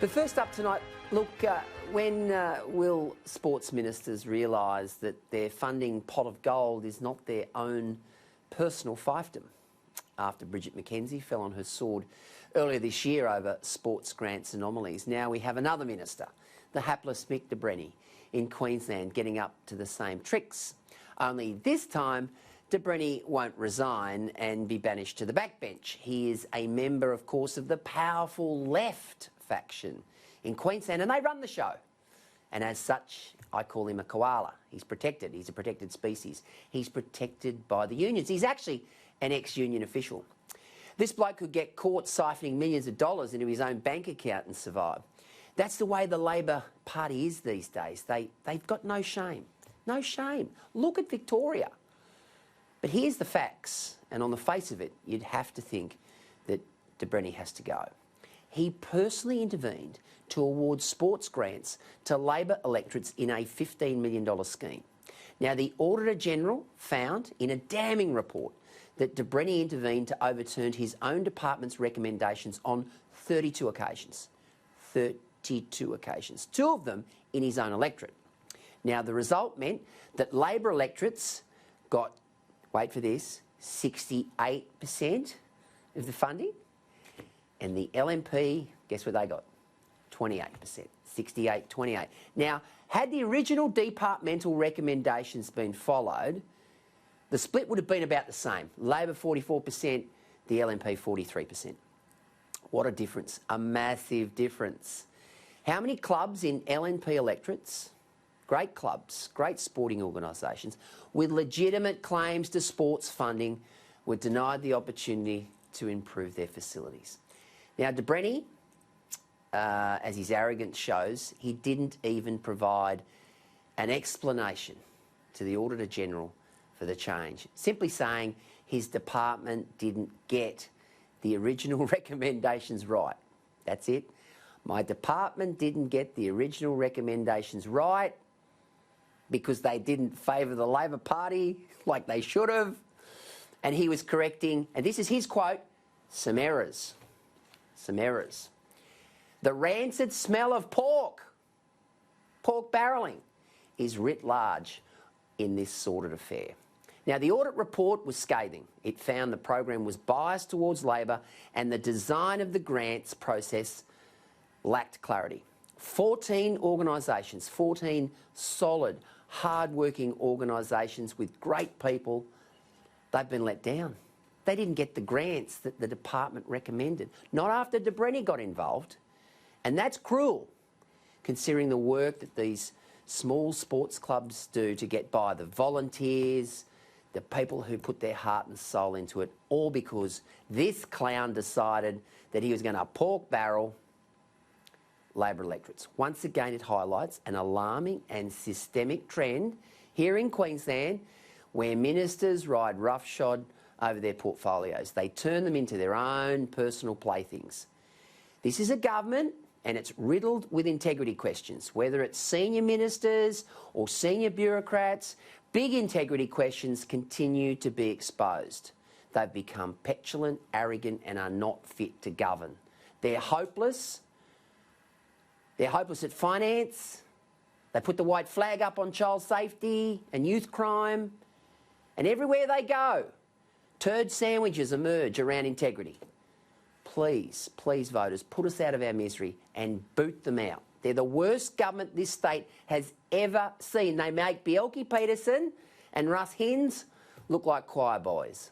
But first up tonight, look, when will sports ministers realise that their funding pot of gold is not their own personal fiefdom? After Bridget McKenzie fell on her sword earlier this year over sports grants anomalies, now we have another minister, the hapless Mick de Brenni in Queensland, getting up to the same tricks. Only this time, de Brenni won't resign and be banished to the backbench. He is a member, of course, of the powerful left faction in Queensland, and they run the show. And as such, I call him a koala. He's protected. He's a protected species. He's protected by the unions. He's actually an ex-union official. This bloke could get caught siphoning millions of dollars into his own bank account and survive. That's the way the Labor Party is these days. They've got no shame. No shame. Look at Victoria. But here's the facts, and on the face of it, you'd have to think that de Brenni has to go. He personally intervened to award sports grants to Labor electorates in a $15 million scheme. Now, the Auditor-General found in a damning report that de Brenni intervened to overturn his own department's recommendations on 32 occasions. 32 occasions. 2 of them in his own electorate. Now, the result meant that Labor electorates got, wait for this, 68% of the funding, and the LNP, guess what they got? 28%, 68, 28. Now, had the original departmental recommendations been followed, the split would have been about the same. Labor 44%, the LNP 43%. What a difference, a massive difference. How many clubs in LNP electorates, great clubs, great sporting organisations, with legitimate claims to sports funding were denied the opportunity to improve their facilities? Now, de Brenni, as his arrogance shows, he didn't even provide an explanation to the Auditor-General for the change, simply saying his department didn't get the original recommendations right. That's it. My department didn't get the original recommendations right because they didn't favour the Labor Party like they should have. And he was correcting, and this is his quote, some errors. Some errors. The rancid smell of pork barrelling, is writ large in this sordid affair. Now, the audit report was scathing. It found the program was biased towards Labor and the design of the grants process lacked clarity. 14 organisations, 14 solid, hard-working organisations with great people, they've been let down. They didn't get the grants that the department recommended, not after de Brenni got involved. And that's cruel, considering the work that these small sports clubs do to get by, the volunteers, the people who put their heart and soul into it, all because this clown decided that he was going to pork barrel Labor electorates. Once again, it highlights an alarming and systemic trend here in Queensland where ministers ride roughshod over their portfolios. They turn them into their own personal playthings. This is a government and it's riddled with integrity questions. Whether it's senior ministers or senior bureaucrats, big integrity questions continue to be exposed. They've become petulant, arrogant and are not fit to govern. They're hopeless. They're hopeless at finance. They put the white flag up on child safety and youth crime. And everywhere they go, turd sandwiches emerge around integrity. Please, please, voters, put us out of our misery and boot them out. They're the worst government this state has ever seen. They make Bjelke Petersen and Russ Hinds look like choir boys.